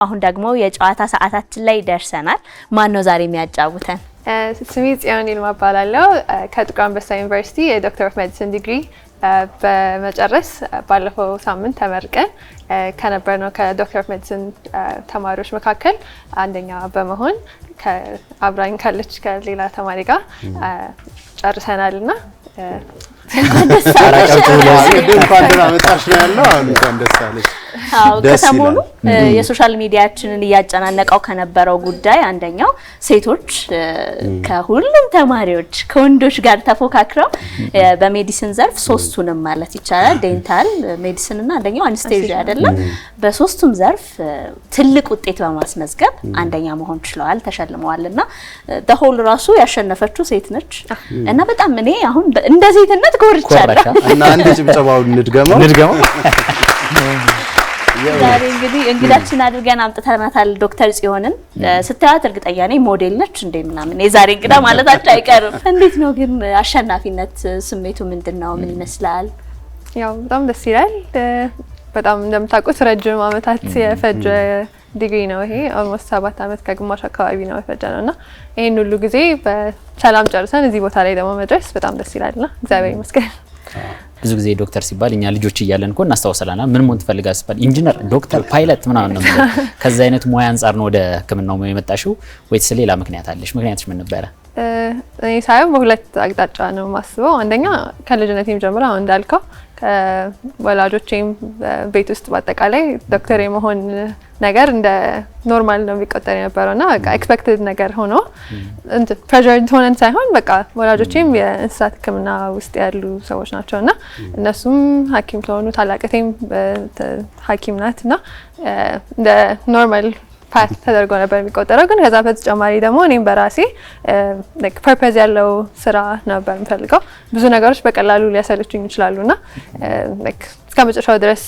አሁን ደግሞ የጨዋታ ሰዓታችን ላይ ደርሰናል። ማን ነው ዛሬ የሚያጫውተን? ስሜ ጽዮን ይልማ እባላለሁ። ከጥቁር አንበሳ ዩኒቨርሲቲ የዶክተር ኦፍ ሜዲሲን ዲግሪ በመጨረስ ባለፈው ሳምንት ተመርቀን ከነበርነው ከዶክተር ኦፍ ሜዲሲን ተማሪዎች መካከል አንደኛ በመሆን ከአብራኝ ካለች ከሌላ ተማሪ ጋር ጨርሰናልና እንኳን ደስ አለሽ። እንኳን ደህና መጣሽ ነው ያለው። እንኳን ደስ አለሽ። ከሰሞኑ የሶሻል ሚዲያችንን እያጨናነቀው ከነበረው ጉዳይ አንደኛው ሴቶች ከሁሉም ተማሪዎች ከወንዶች ጋር ተፎካክረው በሜዲሲን ዘርፍ ሶስቱንም ማለት ይቻላል ዴንታል ሜዲሲን እና አንደኛው አንስቴዥያ አይደለም በሶስቱም ዘርፍ ትልቅ ውጤት በማስመዝገብ አንደኛ መሆን ችለዋል፣ ተሸልመዋልና በሆል ራሱ ያሸነፈችው ሴት ነች እና በጣም እኔ አሁን እንደ ሴትነት ጎርቻለሁ እና አንድ ጭብጨባው እንድገመው ዛሬ እንግዲህ እንግዳችን አድርገን አምጥተናታል ዶክተር ጽዮንን። ስታያት እርግጠኛ ነኝ ሞዴል ነች እንደ ምናምን የዛሬ እንግዳ ማለታቸው አይቀርም። እንዴት ነው ግን አሸናፊነት ስሜቱ ምንድነው? ምን ይመስላል? ያው በጣም ደስ ይላል። በጣም እንደምታውቁት ረጅም ዓመታት የፈጀ ዲግሪ ነው ይሄ። ኦልሞስት 7 ዓመት ከግማሽ አካባቢ ነው የፈጀነውና ይሄን ሁሉ ጊዜ በሰላም ጨርሰን እዚህ ቦታ ላይ ደግሞ መድረስ በጣም ደስ ይላልና እግዚአብሔር ይመስገን። ብዙ ጊዜ ዶክተር ሲባል እኛ ልጆች እያለን እኮ እናስታውሳለና ምን መሆን ትፈልጋለህ ሲባል ኢንጂነር፣ ዶክተር፣ ፓይለት ምናምን ነው ማለት። ከዛ አይነት ሙያ አንፃር ነው ወደ ሕክምናው የመጣሽው ወይስ ሌላ ምክንያት አለሽ? ምክንያትሽ ምን ነበረ? እኔ ሳይሆን በሁለት አቅጣጫ ነው ማስበው። አንደኛ ከልጅነቴም ጀምሮ አሁን እንዳልከው ከወላጆቼም ቤት ውስጥ በአጠቃላይ ዶክተር የመሆን ነገር እንደ ኖርማል ነው የሚቆጠር የነበረውና በቃ ኤክስፔክትድ ነገር ሆኖ እንት ፕሬዠር ሆነን ሳይሆን በቃ ወላጆቼም የእንስሳት ሕክምና ውስጥ ያሉ ሰዎች ናቸውና እነሱም ሐኪም ስለሆኑ ታላቅቴም ሐኪም ናትና እንደ ኖርማል ፓት ተደርጎ ነበር የሚቆጠረው። ግን ከዛ በተጨማሪ ደግሞ እኔም በራሴ ላይክ ፐርፐዝ ያለው ስራ ነበር የምፈልገው። ብዙ ነገሮች በቀላሉ ሊያሰለቹኝ ይችላሉና ላይክ እስከመጨረሻው ድረስ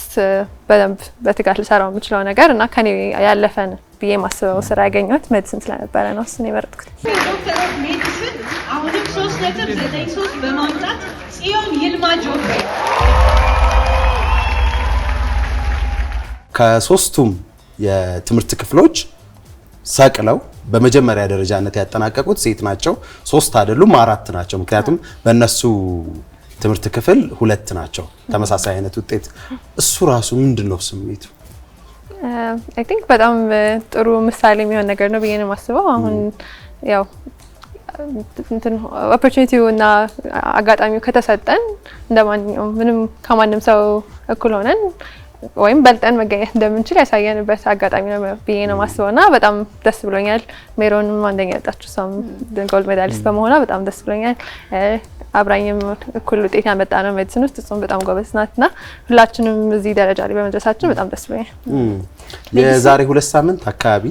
በደንብ በትጋት ልሰራው የምችለው ነገር እና ከኔ ያለፈን ብዬ ማስበው ስራ ያገኘሁት ሜዲሲን ስለነበረ ነው እሱን የመረጥኩት። ዶክተር ኦፍ ሜዲሲን አሁንም 3.93 በማምጣት ጽዮን ይልማ ጆፌ ከሶስቱም የትምህርት ክፍሎች ሰቅለው በመጀመሪያ ደረጃነት ያጠናቀቁት ሴት ናቸው። 3 አይደሉም 4 ናቸው። ምክንያቱም በእነሱ ትምህርት ክፍል 2 ናቸው ተመሳሳይ አይነት ውጤት። እሱ ራሱ ምንድነው ስሜቱ? አይ ቲንክ በጣም ጥሩ ምሳሌ የሚሆን ነገር ነው ብዬ ነው የማስበው። አሁን ያው እንትን ኦፖርቹኒቲው እና አጋጣሚው ከተሰጠን እንደማንኛውም ምንም ከማንም ሰው እኩል ሆነን ወይም በልጠን መገኘት እንደምንችል ያሳየንበት አጋጣሚ ነው ብዬ ነው ማስበውና በጣም ደስ ብሎኛል። ሜሮንም አንደኛ ያጣችው ሰም ጎልድ ሜዳሊስት በመሆኗ በጣም ደስ ብሎኛል። አብራኝም እኩል ውጤት ያመጣ ነው ሜዲሲን ውስጥ እሱም በጣም ጎበዝ ናትና ሁላችንም እዚህ ደረጃ ላይ በመድረሳችን በጣም ደስ ብሎኛል። የዛሬ 2 ሳምንት አካባቢ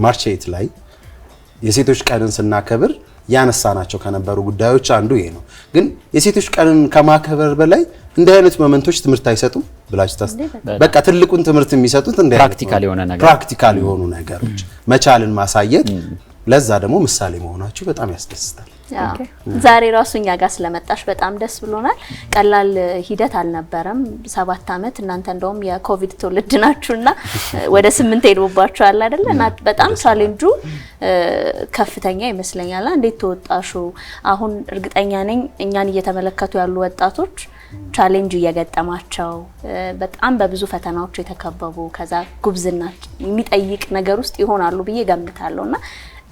ማርች 8 ላይ የሴቶች ቀንን ስናከብር ያነሳናቸው ከነበሩ ጉዳዮች አንዱ ይሄ ነው። ግን የሴቶች ቀንን ከማከበር በላይ እንደ አይነት ሞመንቶች ትምህርት አይሰጡም ብላችሁ በቃ ትልቁን ትምህርት የሚሰጡት እንደ ፕራክቲካል የሆኑ ነገሮች መቻልን ማሳየት፣ ለዛ ደግሞ ምሳሌ መሆናችሁ በጣም ያስደስታል። ዛሬ ራሱ እኛ ጋር ስለመጣሽ በጣም ደስ ብሎናል። ቀላል ሂደት አልነበረም። 7 ዓመት እናንተ እንደውም የኮቪድ ትውልድ ናችሁና ወደ 8 ሄዶባችኋል አይደል? እና በጣም ቻሌንጁ ከፍተኛ ይመስለኛል። እንዴት ተወጣሹ? አሁን እርግጠኛ ነኝ እኛን እየተመለከቱ ያሉ ወጣቶች ቻሌንጅ እየገጠማቸው በጣም በብዙ ፈተናዎች የተከበቡ ከዛ ጉብዝና የሚጠይቅ ነገር ውስጥ ይሆናሉ ብዬ ገምታለሁና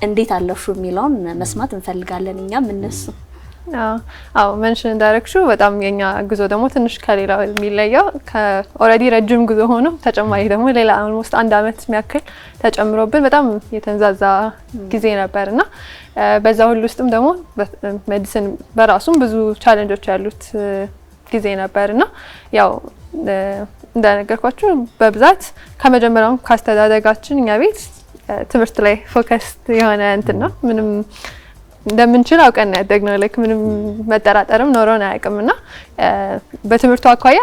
እንዴት አለፉ የሚለውን መስማት እንፈልጋለን እኛም እነሱ። አዎ መንሽን እንዳረክሹ በጣም የኛ ጉዞ ደግሞ ትንሽ ከሌላው የሚለየው ከኦሬዲ ረጅም ጉዞ ሆኖ ተጨማሪ ደግሞ ሌላ ኦልሞስት 1 ዓመት የሚያክል ተጨምሮብን በጣም የተንዛዛ ጊዜ ነበርና በዛ ሁሉ ውስጥም ደግሞ ሜዲሲን በራሱም ብዙ ቻሌንጆች ያሉት ጊዜ ነበርና ያው እንደነገርኳችሁ በብዛት ከመጀመሪያው ካስተዳደጋችን እኛ ቤት ትምህርት ላይ ፎከስ የሆነ እንትን ነው። ምንም እንደምንችል አውቀን ያደግነው ላይክ ምንም መጠራጠርም ኖሮን አያውቅምና በትምህርቱ አኳያ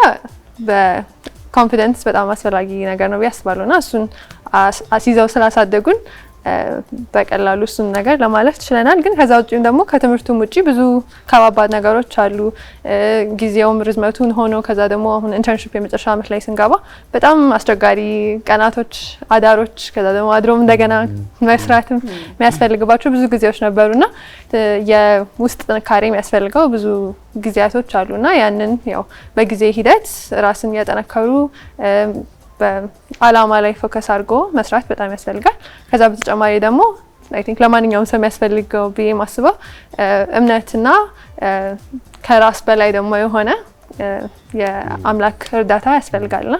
በኮንፊደንስ በጣም አስፈላጊ ነገር ነው ያስባሉና እሱን አሲዘው ስላሳደጉን በቀላሉ እሱን ነገር ለማለፍ ችለናል። ግን ከዛ ውጪም ደግሞ ከትምህርቱም ውጪ ብዙ ከባባድ ነገሮች አሉ። ጊዜውም ርዝመቱን ሆኖ ከዛ ደግሞ አሁን ኢንተርንሺፕ የመጨረሻ ዓመት ላይ ስንገባ በጣም አስቸጋሪ ቀናቶች፣ አዳሮች ከዛ ደግሞ አድሮም እንደገና መስራትም የሚያስፈልግባቸው ብዙ ጊዜዎች ነበሩና የውስጥ ጥንካሬ የሚያስፈልገው ብዙ ጊዜያቶች አሉና ያንን ያው በጊዜ ሂደት ራስን እያጠነከሩ በአላማ ላይ ፎከስ አድርጎ መስራት በጣም ያስፈልጋል። ከዛ በተጨማሪ ደግሞ አይ ቲንክ ለማንኛውም ሰው የሚያስፈልገው ብዬ ማስበው እምነትና ከራስ በላይ ደግሞ የሆነ የአምላክ እርዳታ ያስፈልጋልና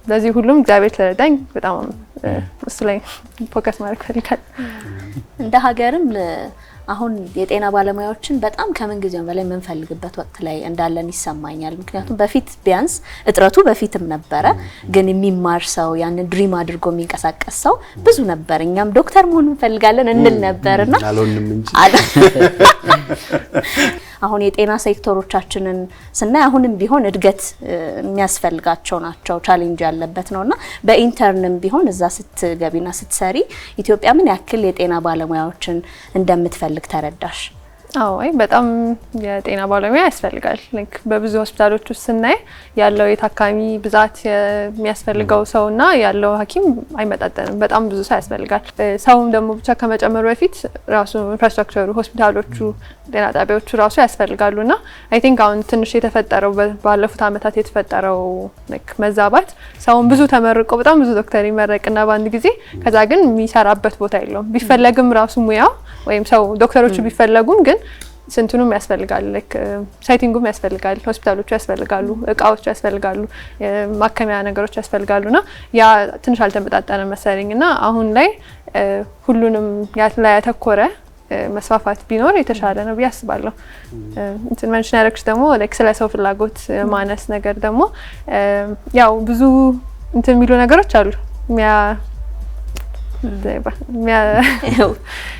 ለዚህ ሁሉም እግዚአብሔር ስለረዳኝ በጣም እሱ ላይ ፎከስ ማድረግ ፈልጋለሁ። እንደ ሀገርም አሁን የጤና ባለሙያዎችን በጣም ከምን ጊዜው በላይ የምንፈልግበት ወቅት ላይ እንዳለን ይሰማኛል። ምክንያቱም በፊት ቢያንስ እጥረቱ በፊትም ነበረ፣ ግን የሚማር ሰው ያንን ድሪም አድርጎ የሚንቀሳቀስ ሰው ብዙ ነበር። እኛም ዶክተር መሆን እንፈልጋለን እንል ነበርና አልሆንም እንጂ አሁን የጤና ሴክተሮቻችንን ስናይ አሁንም ቢሆን እድገት የሚያስፈልጋቸው ናቸው፣ ቻሌንጅ ያለበት ነውና በኢንተርንም ቢሆን እዛ ስትገቢና ስትሰሪ ኢትዮጵያ ምን ያክል የጤና ባለሙያዎችን እንደምትፈልግ ተረዳሽ? አዎ በጣም የጤና ባለሙያ ያስፈልጋል። ላይክ በብዙ ሆስፒታሎች ውስጥ ስናይ ያለው የታካሚ ብዛት የሚያስፈልገው ሰውና ያለው ሐኪም አይመጣጠንም። በጣም ብዙ ሰው ያስፈልጋል። ሰውም ደግሞ ብቻ ከመጨመሩ በፊት ራሱ ኢንፍራስትራክቸሩ፣ ሆስፒታሎቹ፣ ጤና ጣቢያዎቹ ራሱ ያስፈልጋሉና አይ ቲንክ አሁን ትንሽ የተፈጠረው ባለፉት አመታት የተፈጠረው ላይክ መዛባት ሰውን ብዙ ተመርቆ በጣም ብዙ ዶክተር ይመረቅና በአንድ ጊዜ ከዛ ግን የሚሰራበት ቦታ የለውም። ቢፈለግም ራሱ ሙያው ወይም ሰው ዶክተሮቹ ቢፈለጉም ግን ስንቱንም ያስፈልጋል። ላይክ ሳይቲንጉም ያስፈልጋል፣ ሆስፒታሎቹ ያስፈልጋሉ፣ እቃዎቹ ያስፈልጋሉ፣ ማከሚያ ነገሮች ያስፈልጋሉና ያ ትንሽ አልተመጣጠነ መሰለኝና አሁን ላይ ሁሉንም ላይ ያተኮረ መስፋፋት ቢኖር የተሻለ ነው ብዬ አስባለሁ። እንትን መንሽን ያደረግሽ ደግሞ ላይክ ስለ ሰው ፍላጎት ማነስ ነገር ደግሞ ያው ብዙ እንትን የሚሉ ነገሮች አሉ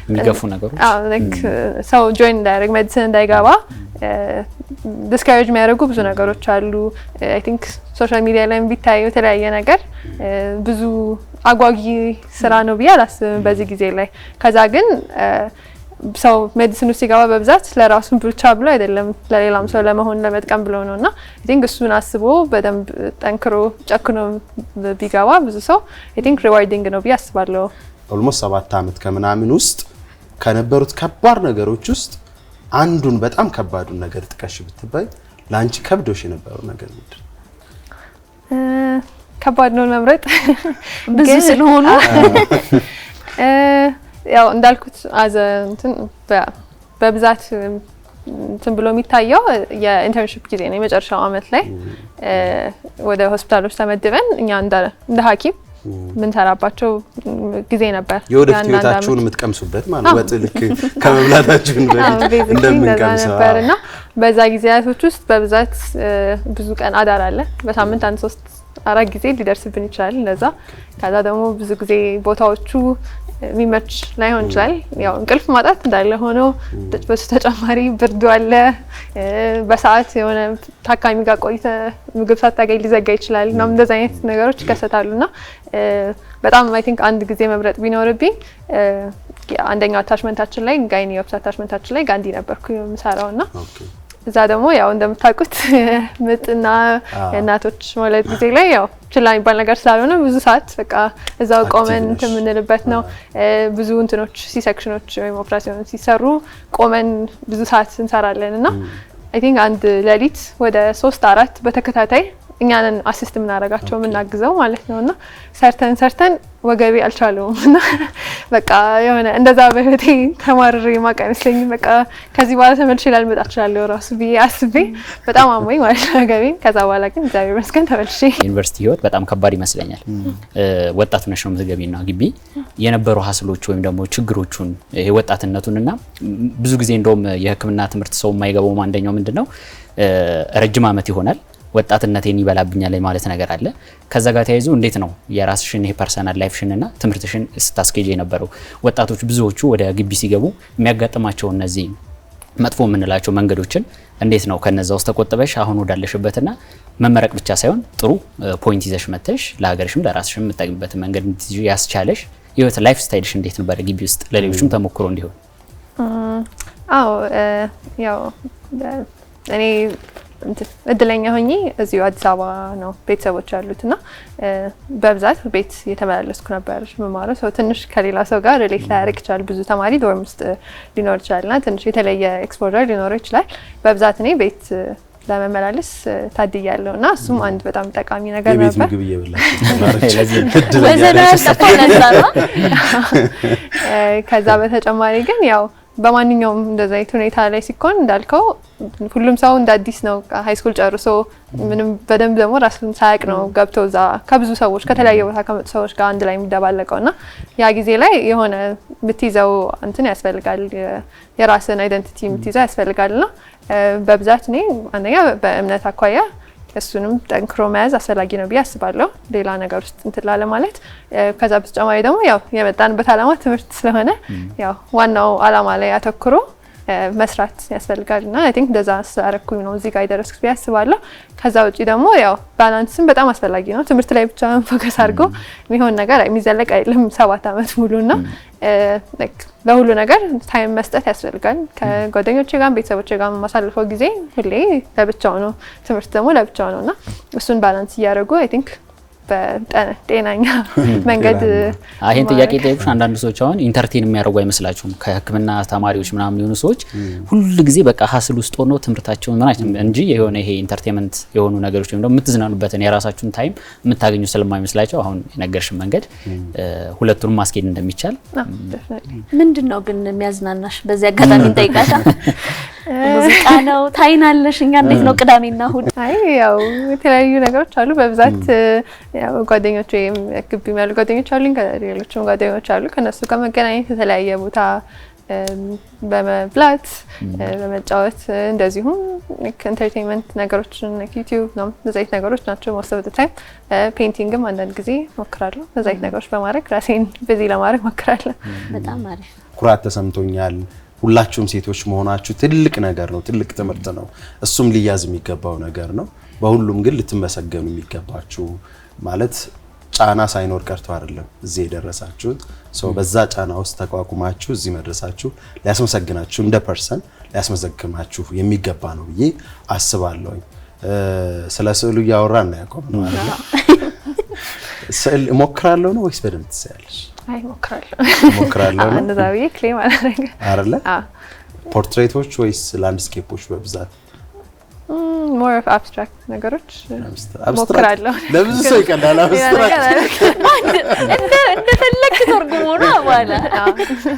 የሚገፉ ነገሮች ላይክ ሰው ጆይን እንዳያደርግ ሜዲሲን እንዳይገባ ዲስካሬጅ የሚያደርጉ ብዙ ነገሮች አሉ። አይ ቲንክ ሶሻል ሚዲያ ላይ ቢታየው የተለያየ ነገር ብዙ አጓጊ ስራ ነው ብዬ አላስብም በዚህ ጊዜ ላይ። ከዛ ግን ሰው ሜዲሲን ውስጥ ሲገባ በብዛት ለራሱ ብቻ ብሎ አይደለም ለሌላም ሰው ለመሆን ለመጥቀም ብሎ ነውና አይ ቲንክ እሱን አስቦ በደንብ ጠንክሮ ጨክኖ ቢገባ ብዙ ሰው አይ ቲንክ ሪዋርዲንግ ነው ብዬ አስባለሁ። ኦልሞስት 7 አመት ከምናምን ውስጥ ከነበሩት ከባድ ነገሮች ውስጥ አንዱን በጣም ከባዱን ነገር ጥቀሽ ብትባይ ላንቺ ከብዶሽ የነበረው ነገር ምንድን ነው? ከባድ ነው መምረጥ ብዙ ስለሆነ ያው እንዳልኩት አዘ እንትን በብዛት እንትን ብሎ የሚታየው የኢንተርንሺፕ ጊዜ ነው። የመጨረሻው አመት ላይ ወደ ሆስፒታሎች ተመድበን እኛ እንደ ሐኪም ምን ሰራባቸው ጊዜ ነበር። የወደፊት ህይወታችሁን የምትቀምሱበት ማለት ወጥ ልክ ከመብላታችሁን በፊት እንደምንቀምሰው ነበርና በዛ ጊዜያቶች ውስጥ በብዛት ብዙ ቀን አዳር አለ። በሳምንት 3-4 ጊዜ ሊደርስብን ይችላል እንደዛ። ከዛ ደግሞ ብዙ ጊዜ ቦታዎቹ የሚመች ላይሆን ይችላል። ያው እንቅልፍ ማጣት እንዳለ ሆኖ በሱ ተጨማሪ ብርዱ አለ። በሰዓት የሆነ ታካሚ ጋር ቆይተ ምግብ ሳታገኝ ሊዘጋ ይችላል እና እንደዛ አይነት ነገሮች ይከሰታሉና በጣም አይ ቲንክ አንድ ጊዜ መምረጥ ቢኖርብኝ አንደኛው አታችመንታችን ላይ ጋይኒ ኦፕስ አታችመንታችን ላይ ጋንዲ ነበርኩ የምሰራውና እዛ ደግሞ ያው እንደምታውቁት ምጥና የእናቶች መውለድ ጊዜ ላይ ያው ችላ የሚባል ነገር ስላልሆነ ብዙ ሰዓት በቃ እዛው ቆመን እንትን የምንልበት ነው። ብዙ እንትኖች ሲሴክሽኖች ወይም ኦፕሬሽኖች ሲሰሩ ቆመን ብዙ ሰዓት እንሰራለን እና አይ ቲንክ አንድ ሌሊት ወደ 3-4 በተከታታይ እኛንን አሲስት የምናደርጋቸው የምናግዘው ማለት ነውና ሰርተን ወገቤ አልቻለውም እና በቃ የሆነ እንደዛ በህይወቴ ተማርሬ ማቅ አይመስለኝም። በቃ ከዚህ በኋላ ተመልሼ ላልመጣ እችላለሁ ራሱ ብዬ አስቤ በጣም አሞኝ ማለት ነው ወገቤን። ከዛ በኋላ ግን እግዚአብሔር ይመስገን ተመልሼ። ዩኒቨርሲቲ ህይወት በጣም ከባድ ይመስለኛል። ወጣት ነሽ ነው የምትገቢና ግቢ የነበሩ ሀስሎች ወይም ደግሞ ችግሮቹን ይሄ ወጣትነቱንና ብዙ ጊዜ እንደውም የሕክምና ትምህርት ሰው የማይገባው አንደኛው ምንድነው ረጅም አመት ይሆናል ወጣትነቴን ይበላብኛል ማለት ነገር አለ። ከዛ ጋር ተያይዞ እንዴት ነው የራስሽን ይሄ ፐርሰናል ላይፍሽንና ትምህርትሽን ስታስኬጅ የነበረው? ወጣቶች ብዙዎቹ ወደ ግቢ ሲገቡ የሚያጋጥማቸው እነዚህ መጥፎ የምንላቸው መንገዶችን እንዴት ነው ከነዛ ውስጥ ተቆጥበሽ አሁን ወዳለሽበትና መመረቅ ብቻ ሳይሆን ጥሩ ፖይንት ይዘሽ መተሽ ለሀገርሽም ለራስሽም የምትጠቅምበት መንገድ ያስቻለሽ ህይወት ላይፍ ስታይልሽ እንዴት ነበር ግቢ ውስጥ ለሌሎችም ተሞክሮ እንዲሆን? አዎ ያው እኔ እድለኛ ሆኜ እዚሁ አዲስ አበባ ነው ቤተሰቦች ያሉትና በብዛት ቤት የተመላለስኩ ነበር መማረው። ሰው ትንሽ ከሌላ ሰው ጋር ሪሌት ላያደርግ ይችላል። ብዙ ተማሪ ዶርም ውስጥ ሊኖር ይችላልና ትንሽ የተለየ ኤክስፖዠር ሊኖር ይችላል። በብዛት እኔ ቤት ለመመላለስ ታድያለሁና እሱም አንድ በጣም ጠቃሚ ነገር ነበር። የቤት ምግብ እየበላችሁ ወዘና ያስጠፋለና ከዛ በተጨማሪ ግን ያው በማንኛውም እንደዛ አይነት ሁኔታ ላይ ሲኮን እንዳልከው ሁሉም ሰው እንደ አዲስ ነው ሃይ ስኩል ጨርሶ ምንም በደንብ ደግሞ ራስን ሳያቅ ነው ገብቶ እዛ ከብዙ ሰዎች ከተለያየ ቦታ ከመጡ ሰዎች ጋር አንድ ላይ የሚደባለቀውና ያ ጊዜ ላይ የሆነ የምትይዘው እንትን ያስፈልጋል፣ የራስን አይደንቲቲ የምትይዘው ያስፈልጋልና በብዛት እኔ አንደኛ በእምነት አኳያ እሱንም ጠንክሮ መያዝ አስፈላጊ ነው ብዬ አስባለሁ። ሌላ ነገር ውስጥ እንትን ላለ ማለት ከዛ በተጨማሪ ደግሞ ያው የመጣንበት ዓላማ ትምህርት ስለሆነ ያው ዋናው ዓላማ ላይ አተኩሮ መስራት ያስፈልጋልና አይ ቲንክ እንደዛ አረኩኝ ነው እዚህ ጋር የደረስኩት ብዬ አስባለሁ። ከዛ ውጪ ደግሞ ያው ባላንስም በጣም አስፈላጊ ነው። ትምህርት ላይ ብቻ ፎከስ አድርጎ የሚሆን ነገር የሚዘለቅ አይደለም 7 አመት ሙሉና ለሁሉ ነገር ታይም መስጠት ያስፈልጋል። ከጓደኞቼ ጋር ቤተሰቦቼ ጋር ማሳልፈው ጊዜ ሁሌ ለብቻው ነው፣ ትምህርት ደግሞ ለብቻው ነውና እሱን ባላንስ እያደረጉ አይ ቲንክ በጤናኛ መንገድ ይሄን ጥያቄ ጠይቁሽ። አንዳንድ ሰዎች አሁን ኢንተርቴን የሚያደርጉ አይመስላችሁም? ከህክምና ተማሪዎች ምናምን የሆኑ ሰዎች ሁሉ ጊዜ በቃ ሀስል ውስጥ ሆነው ትምህርታቸውን ማለት እንጂ የሆነ ይሄ ኢንተርቴንመንት የሆኑ ነገሮች ወይም ደግሞ የምትዝናኑበትን የራሳችሁን ታይም የምታገኙ ስለማይመስላቸው አሁን የነገርሽን መንገድ ሁለቱንም ማስኬድ እንደሚቻል ምንድነው ግን የሚያዝናናሽ? በዚህ አጋጣሚ እንጠይቃታ። ሙዚቃ ነው ታይናለሽ? እኛ እንዴት ነው ቅዳሜና እሁድ? አይ ያው የተለያዩ ነገሮች አሉ በብዛት ያው ጓደኞቼ ግቢ ያሉ ጓደኞች አሉኝ፣ ከሌሎችም ጓደኞች አሉ። ከነሱ ጋር መገናኘት የተለያየ ቦታ በመብላት በመጫወት እንደዚሁም ኢንተርቴይንመንት ነገሮችን ዩቲዩብ ነው በዛይት ነገሮች ናቸው most of the time። ፔይንቲንግም አንዳንድ ጊዜ ሞክራለሁ። በዛይት ነገሮች በማድረግ ራሴን ቢዚ ለማድረግ ሞክራለሁ። በጣም አሪፍ ኩራት ተሰምቶኛል። ሁላችሁም ሴቶች መሆናችሁ ትልቅ ነገር ነው፣ ትልቅ ትምህርት ነው። እሱም ሊያዝ የሚገባው ነገር ነው። በሁሉም ግን ልትመሰገኑ የሚገባችሁ ማለት ጫና ሳይኖር ቀርቶ አይደለም እዚህ የደረሳችሁት። ሶ በዛ ጫና ውስጥ ተቋቁማችሁ እዚህ መድረሳችሁ ሊያስመሰግናችሁ እንደ ፐርሰን ሊያስመሰግናችሁ የሚገባ ነው ብዬ አስባለሁ። ስለ ስዕሉ እያወራን ነው ያቆም ነው አይደል? ስዕል እሞክራለሁ ነው ወይስ በደንብ ትስያለሽ? አይ ሞክራለሁ ነው እንደዛ ብዬ ክሌም አላደርግም አይደለ? ፖርትሬቶች ወይስ ላንድስኬፖች በብዛት? more of abstract ነገሮች ሞክራለሁ። ለብዙ ሰው ይቀላል አብስትራክት እንደፈለክ ተርጉሞ ነው ማለት።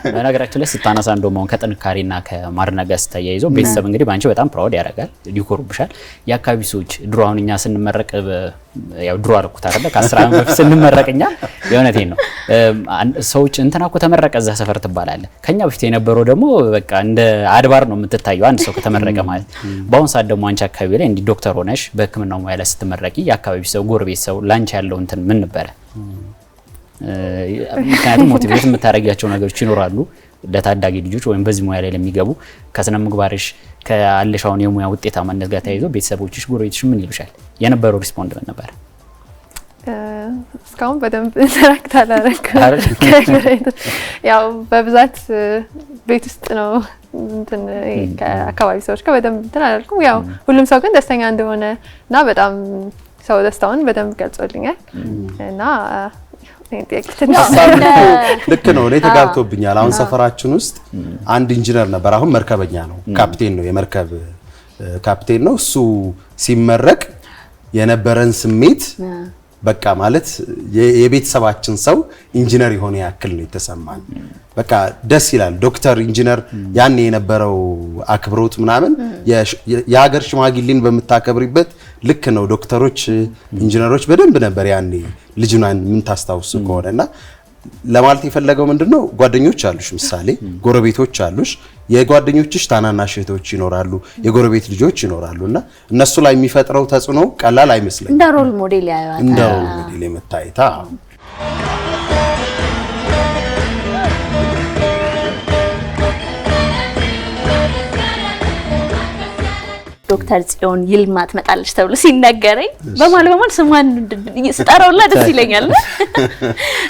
በነገራችን ላይ ስታነሳ እንደውም አሁን ከጥንካሬና ከማድነቅ ጋር ተያይዞ ቤተሰብ እንግዲህ ባንቺ በጣም ፕራውድ ያደርጋል፣ ይኮሩብሻል። የአካባቢ ሰዎች ድሮ አሁን እኛ ስንመረቅ ያው ድሮ አልኩት አይደለ ከ10 ዓመት በፊት ስንመረቅኛ የእውነቴን ነው ሰዎች እንትና እኮ ተመረቀ እዛ ሰፈር ትባላለህ። ከኛ በፊት የነበረው ደግሞ በቃ እንደ አድባር ነው የምትታየው አንድ ሰው ከተመረቀ ማለት። በአሁን ሰዓት ደግሞ አንቺ አካባቢ ላይ እንዲ ዶክተር ሆነሽ በህክምናው ሙያ ላይ ስትመረቂ የአካባቢ ሰው ጎረቤት ሰው ላንቺ ያለው እንትን ምን ነበረ? ምክንያቱም ሞቲቬት የምታደርጊያቸው ነገሮች ይኖራሉ ለታዳጊ ልጆች ወይም በዚህ ሙያ ላይ ለሚገቡ ከስነ ምግባርሽ ከአለሻውን የሙያ ውጤታማነት ጋር ተያይዞ ቤተሰቦችሽ ጎረቤትሽ ምን ይሉሻል? የነበረው ሪስፖንድ ምን ነበር? እስካሁን በደንብ ኢንተራክት አላደረግኩም። ያው በብዛት ቤት ውስጥ ነው እንትን ከአካባቢ ሰዎች ጋር በደንብ እንትን አላልኩም። ያው ሁሉም ሰው ግን ደስተኛ እንደሆነ እና በጣም ሰው ደስታውን በደንብ ገልጾልኛል እና ልክ ነው። እኔ ተጋብቶብኛል። አሁን ሰፈራችን ውስጥ አንድ ኢንጂነር ነበር፣ አሁን መርከበኛ ነው፣ ካፕቴን ነው፣ የመርከብ ካፕቴን ነው። እሱ ሲመረቅ የነበረን ስሜት በቃ ማለት የቤተሰባችን ሰው ኢንጂነር የሆነ ያክል ነው የተሰማን። በቃ ደስ ይላል። ዶክተር ኢንጂነር ያኔ የነበረው አክብሮት ምናምን የሀገር ሽማግሌን በምታከብሪበት ልክ ነው። ዶክተሮች ኢንጂነሮች በደንብ ነበር ያኔ ልጅናን ምን ታስታውሱ ከሆነና ለማለት የፈለገው ምንድነው ጓደኞች አሉሽ፣ ምሳሌ ጎረቤቶች አሉሽ። የጓደኞችሽ ታናናሽ እህቶች ይኖራሉ፣ የጎረቤት ልጆች ይኖራሉና እነሱ ላይ የሚፈጥረው ተጽዕኖ ቀላል አይመስልም። እንደ ሮል ሞዴል ያያዋል፣ እንደ ሮል ሞዴል የመታየታ ዶክተር ጽዮን ይልማ ትመጣለች ተብሎ ሲነገረኝ በማል ስሟን ስጠራውላ ደስ ይለኛል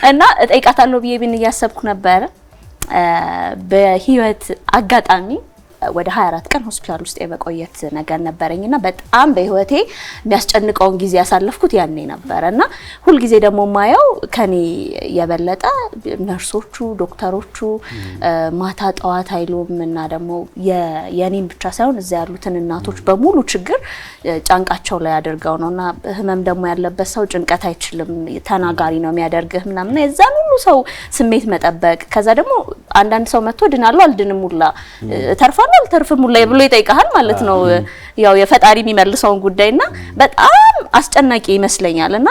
እና እጠይቃታለሁ ብዬ ቢን እያሰብኩ ነበር። በህይወት አጋጣሚ ወደ 24 ቀን ሆስፒታል ውስጥ የመቆየት ነገር ነበረኝና በጣም በህይወቴ የሚያስጨንቀውን ጊዜ ያሳለፍኩት ያኔ ነበርና ሁሉ ጊዜ ደግሞ ማየው ከኔ የበለጠ ነርሶቹ ዶክተሮቹ ማታ ጠዋት አይሉም እና ደግሞ የኔን ብቻ ሳይሆን እዛ ያሉትን እናቶች በሙሉ ችግር ጫንቃቸው ላይ ያደርገው ነውና ህመም ደግሞ ያለበት ሰው ጭንቀት አይችልም ተናጋሪ ነው የሚያደርግህ ምናምን የዛን ሁሉ ሰው ስሜት መጠበቅ ከዛ ደግሞ አንዳንድ ሰው መጥቶ ድናለው አልድንም ሁላ ተርፋለሁ አልተርፍም ሁላ ብሎ ይጠይቃል ማለት ነው ያው የፈጣሪ የሚመልሰውን ጉዳይና በጣም አስጨናቂ ይመስለኛልና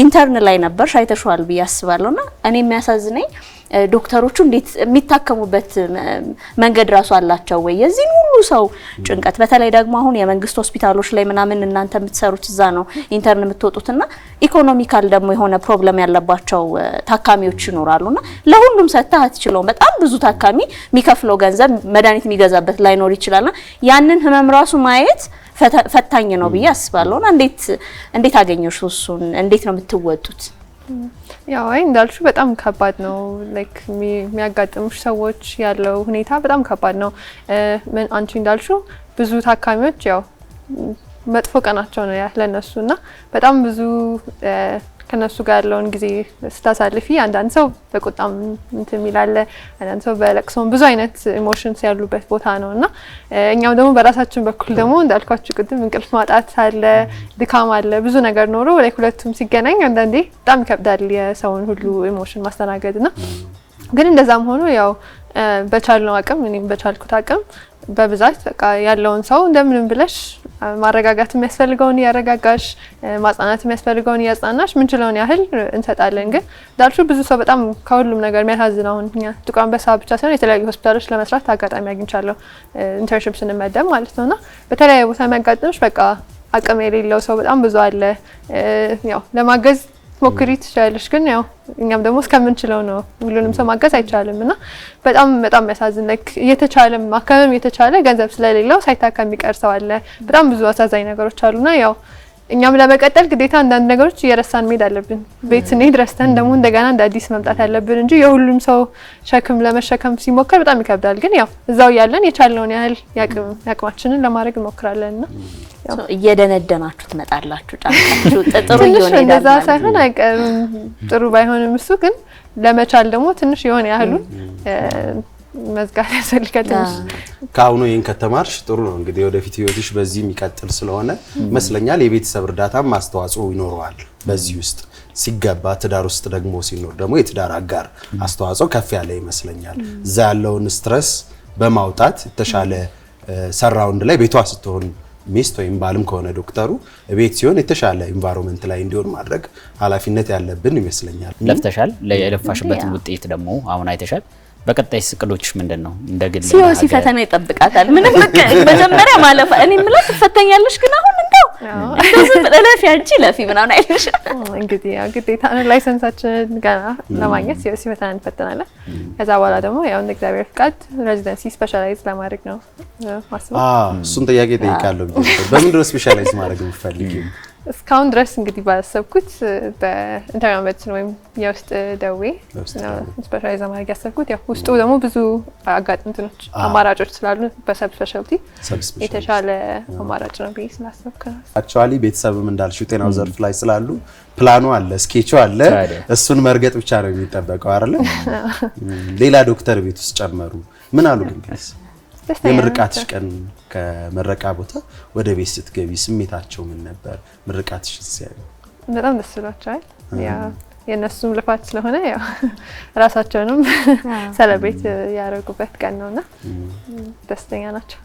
ኢንተርን ላይ ነበር አይተሽዋል ብያስባለውና እኔ የሚያሳዝነኝ ዶክተሮቹ እንዴት የሚታከሙበት መንገድ ራሱ አላቸው ወይ የዚህን ሁሉ ሰው ጭንቀት በተለይ ደግሞ አሁን የመንግስት ሆስፒታሎች ላይ ምናምን እናንተ የምትሰሩት እዛ ነው ኢንተርን የምትወጡትና ኢኮኖሚካል ደግሞ የሆነ ፕሮብለም ያለባቸው ታካሚዎች ይኖራሉና ለሁሉም ሰጥተህ አትችለውም በጣም ብዙ ታካሚ የሚከፍለው ገንዘብ መድኃኒት የሚገዛበት ላይኖር ይችላልና ያንን ህመም ራሱ ማየት ፈታኝ ነው ብዬ አስባለሁና እንዴት አገኘሽ እሱን እንዴት ነው የምትወጡት? ያው እንዳልሹ በጣም ከባድ ነው ላይክ የሚያጋጥሙሽ ሰዎች ያለው ሁኔታ በጣም ከባድ ነው አንቺ እንዳልሹ ብዙ ታካሚዎች ያው መጥፎ ቀናቸው ነው ያለነሱና በጣም ብዙ ከነሱ ጋር ያለውን ጊዜ ስታሳልፊ አንዳንድ ሰው በቁጣም እንትን ይላል አንዳንድ ሰው በለቅሶም ብዙ አይነት ኢሞሽንስ ያሉበት ቦታ ነውና እኛም ደግሞ በራሳችን በኩል ደግሞ እንዳልኳችሁ ቅድም እንቅልፍ ማጣት አለ ድካም አለ ብዙ ነገር ኖሮ ላይ ሁለቱም ሲገናኝ አንዳንዴ በጣም ይከብዳል የሰውን ሁሉ ኢሞሽን ማስተናገድና ግን እንደዛም ሆኖ ያው በቻልነው አቅም እኔም በቻልኩት አቅም በብዛት በቃ ያለውን ሰው እንደምንም ብለሽ ማረጋጋት የሚያስፈልገውን ያረጋጋሽ ማጽናናት የሚያስፈልገውን ያጽናናሽ ምንችለውን ያህል እንሰጣለን ግን ዳልሹ ብዙ ሰው በጣም ከሁሉም ነገር የሚያሳዝነው እኛ ጥቁር አንበሳ ብቻ ሳይሆን የተለያዩ ሆስፒታሎች ለመስራት አጋጣሚ አግኝቻለሁ ኢንተርንሺፕ ስንመደብ ማለት ነውና በተለያየ ቦታ የሚያጋጥምሽ በቃ አቅም የሌለው ሰው በጣም ብዙ አለ ያው ለማገዝ ሞክሪ ትችላለሽ ግን ያው እኛም ደግሞ እስከምንችለው ነው ሁሉንም ሰው ማገዝ አይቻልምና በጣም ያሳዝነክ እየተቻለ ማከመም እየተቻለ ገንዘብ ስለሌለው ሳይታከም የሚቀር ሰው አለ በጣም ብዙ አሳዛኝ ነገሮች አሉና ያው እኛም ለመቀጠል ግዴታ አንዳንድ ነገሮች እየረሳን መሄድ አለብን ቤት ስንሄድ ረስተን ደግሞ እንደገና እንደ አዲስ መምጣት ያለብን እንጂ የሁሉም ሰው ሸክም ለመሸከም ሲሞከር በጣም ይከብዳል ግን ያው እዛው ያለን የቻልነውን ያህል ያቅማችንን ለማድረግ እንሞክራለንና ያው እየደነደናችሁ ትመጣላችሁ ጫንቃችሁ ጥሩ ይሆነ ይላል እንደዛ ሳይሆን አይቀርም ጥሩ ባይሆንም እሱ ግን ለመቻል ደግሞ ትንሽ የሆነ ያህሉን መዝጋት ያስፈልጋል ካሁኑ ይሄን ከተማርሽ ጥሩ ነው እንግዲህ ወደፊት ህይወትሽ በዚህ የሚቀጥል ስለሆነ መስለኛል የቤተሰብ እርዳታም ማስተዋጽኦ ይኖረዋል በዚህ ውስጥ ሲገባ ትዳር ውስጥ ደግሞ ሲኖር ደግሞ የትዳር አጋር አስተዋጽኦ ከፍ ያለ ይመስለኛል እዛ ያለውን ስትረስ በማውጣት ተሻለ ሰራውንድ ላይ ቤቷ ስትሆን ሚስት ወይም ባልም ከሆነ ዶክተሩ ቤት ሲሆን የተሻለ ኢንቫይሮንመንት ላይ እንዲሆን ማድረግ ኃላፊነት ያለብን ይመስለኛል ለፍተሻል ለለፋሽበትን ውጤት ደግሞ አሁን አይተሻል በቀጣይ ስቅሎችሽ ምንድነው እንደግል ሲኦሲ ፈተና ይጠብቃታል ምንም መጀመሪያ ማለፍ እኔ ምላት ትፈተኛለሽ ግን አሁን እንደው ለፊ አንቺ ለፊ ምናምን አይልሽ እንግዲህ ያው ግዴታ ነው ላይሰንሳችን ገና ለማግኘት ሲኦሲ ፈተና እንፈተናለን ከዛ በኋላ ደግሞ ያው እንደ እግዚአብሔር ፍቃድ ሬዚደንሲ ስፔሻላይዝ ለማድረግ ነው ማስበው እሱን ጥያቄ ጠይቃለሁ በምንድነው ስፔሻላይዝ ማድረግ የምትፈልጊው እስካሁን ድረስ እንግዲህ ባሰብኩት በኢንተርናል ሜዲሲን ወይም የውስጥ ደዌ ነው ስፔሻላይዝ ማድረግ ያሰብኩት ያው ውስጡ ደግሞ ብዙ አጋጥንቶች አማራጮች ስላሉ በሰብ ስፔሻሊቲ የተሻለ አማራጭ ነው ብዬ ስላሰብኩ ነው አክቹአሊ ቤተሰብም እንዳልሽው ጤናው ዘርፍ ላይ ስላሉ ፕላኑ አለ ስኬቹ አለ እሱን መርገጥ ብቻ ነው የሚጠበቀው አይደል ሌላ ዶክተር ቤት ውስጥ ጨመሩ ምን አሉ ግን የምርቃትሽ ቀን ከመረቃ ቦታ ወደ ቤት ስትገቢ ስሜታቸው ምን ነበር ምርቃትሽ ሲያዩ በጣም ደስ ብሏቸዋል ያ የነሱም ልፋት ስለሆነ ያው ራሳቸውንም ሰለብሬት ያደረጉበት ቀን ነውና ደስተኛ ናቸው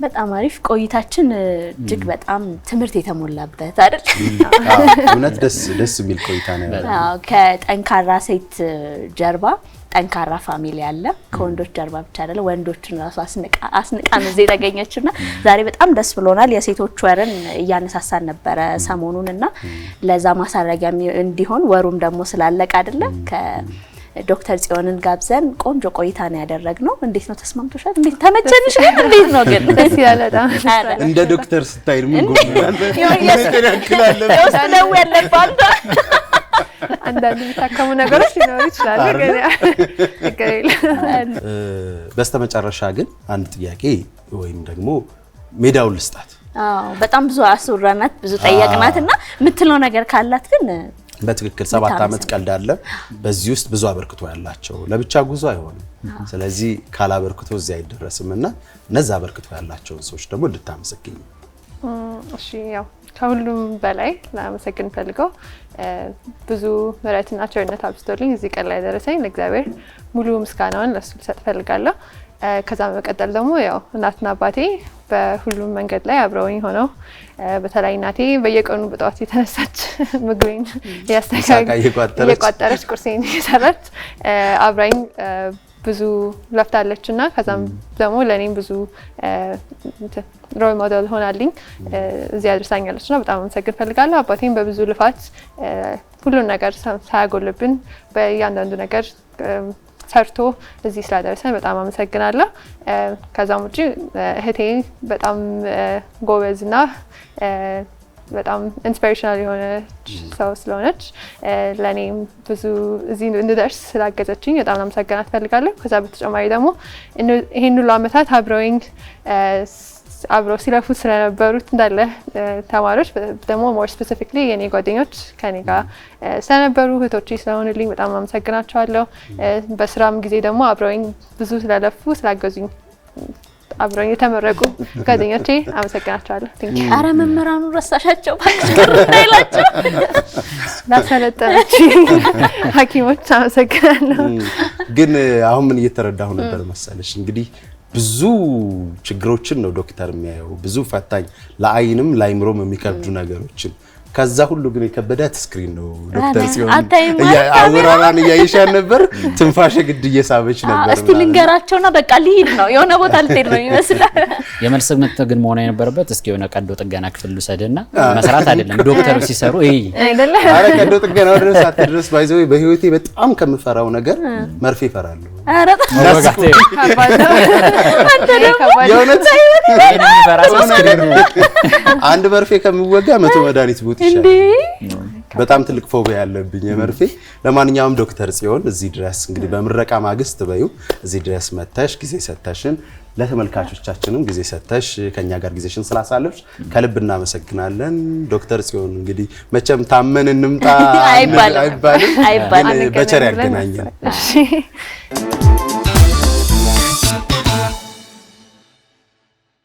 በጣም አሪፍ ቆይታችን እጅግ በጣም ትምህርት የተሞላበት አይደል እውነት ደስ የሚል ቆይታ ነው አዎ ከጠንካራ ሴት ጀርባ ጠንካራ ፋሚሊ አለ ከወንዶች ጀርባ ብቻ አይደለ ወንዶችን ራሱ አስንቃ ነው እዚህ ተገኘችና ዛሬ በጣም ደስ ብሎናል የሴቶች ወርን እያነሳሳን ነበረ ሰሞኑንና ለዛ ማሳረጊያ እንዲሆን ወሩም ደግሞ ስላለቀ አይደለ ዶክተር ጽዮንን ጋብዘን ቆንጆ ቆይታ ነው ያደረግነው። እንዴት ነው ተስማምቶሻል? እንዴት ተመቸንሽ? እንዴት ነው ግን? ደስ ይላል በጣም እንደ ዶክተር ስታይል ምን ጎብናል ያስተካክላል ነው ያለባት አንዳንድ የሚታከሙ ነገሮች ሊኖሩ ይችላሉ ግን ነገር የለም። በስተመጨረሻ ግን አንድ ጥያቄ ወይም ደግሞ ሜዳውን ልስጣት። በጣም ብዙ አስወራናት ብዙ ጠየቅናትና የምትለው ነገር ካላት ግን በትክክል 7 አመት ቀልድ አለ። በዚህ ውስጥ ብዙ አበርክቶ ያላቸው ለብቻ ጉዞ አይሆንም። ስለዚህ ካላበርክቶ እዚህ አይደረስምና እነዛ አበርክቶ ያላቸው ሰዎች ደግሞ እንድታመሰግኝ። እሺ ያው ከሁሉም በላይ ላመሰግን ፈልገው ብዙ ምሕረትና ቸርነት አብዝቶልኝ እዚህ ቀን ላይ ደረሰኝ ለእግዚአብሔር ሙሉ ምስጋናውን ለሱ ልሰጥ ፈልጋለሁ። ከዛ በመቀጠል ደግሞ ያው እናትና አባቴ በሁሉም መንገድ ላይ አብረውኝ ሆነው በተለይ እናቴ በየቀኑ በጠዋት የተነሳች ምግቤን እየቋጠረች ቁርሴን እየሰራች አብራኝ ብዙ ለፍታለችና ከዛም ደግሞ ለኔም ብዙ ሮል ሞዴል ሆናልኝ እዚህ አድርሳኛለችና በጣም አመሰግን ፈልጋለሁ። አባቴም በብዙ ልፋት ሁሉን ነገር ሳያጎልብን በእያንዳንዱ ነገር ሰርቶ እዚህ ስላደረሰን በጣም አመሰግናለሁ። ከዛም ውጪ እህቴ በጣም ጎበዝና በጣም ኢንስፒሬሽናል የሆነች ሰው ስለሆነች ለኔም ብዙ እዚህ እንድደርስ ስላገዘችኝ በጣም አመሰግናት ፈልጋለሁ። ከዛ በተጨማሪ ደግሞ ይሄን ሁሉ አመታት አብረው ሲለፉ ስለነበሩት እንዳለ ተማሪዎች ደግሞ ሞር ስፔሲፊክሊ የኔ ጓደኞች ከኔ ጋር ስለነበሩ እህቶቼ ስለሆኑልኝ በጣም አመሰግናቸዋለሁ። በስራም ጊዜ ደግሞ አብረውኝ ብዙ ስለለፉ ስላገዙኝ አብረውኝ የተመረቁ ጓደኞቼ አመሰግናቸዋለሁ። ቴንክ ዩ። አረ መምህራኑ ረሳሻቸው ባክሽር እንዳይላችሁ ላሰለጠነች ሐኪሞች አመሰግናለሁ። ግን አሁን ምን እየተረዳሁ ነበር መሰለሽ እንግዲህ ብዙ ችግሮችን ነው ዶክተር የሚያየው ብዙ ፈታኝ ለአይንም ላይምሮም የሚከብዱ ነገሮችን ከዛ ሁሉ ግን የከበዳት ስክሪን ነው ዶክተር ጽዮን አውራራን እያይሻን ነበር ትንፋሽ ግድ እየሳበች ነበር። እስቲ ልንገራቸውና በቃ ልሂድ ነው የሆነ ቦታ ልትሄድ ነው ይመስላል። የመልስ ምት ግን መሆን የነበረበት እስኪ የሆነ ቀዶ ጥገና ክፍል ልውሰድና መስራት አይደለም ዶክተሩ ሲሰሩ አይደለም። አረ ቀዶ ጥገና ድረስ አትድረስ ባይዘው በህይወቴ በጣም ከምፈራው ነገር መርፌ እፈራለሁ። አረ የእውነት አንድ መርፌ ከምወጋ 100 መድኃኒት ቡት ይሻላል። በጣም ትልቅ ፎቢያ ያለብኝ የመርፌ። ለማንኛውም ዶክተር ጽዮን እዚህ ድረስ እንግዲህ በምረቃ ማግስት በዩ እዚህ ድረስ መተሽ ጊዜ ሰተሽን ለተመልካቾቻችንም ጊዜ ሰተሽ ከኛ ጋር ጊዜሽን ስላሳለፍሽ ከልብ እናመሰግናለን። ዶክተር ጽዮን እንግዲህ መቼም ታመን እንምጣ አይባልም በቸር ያገናኘን።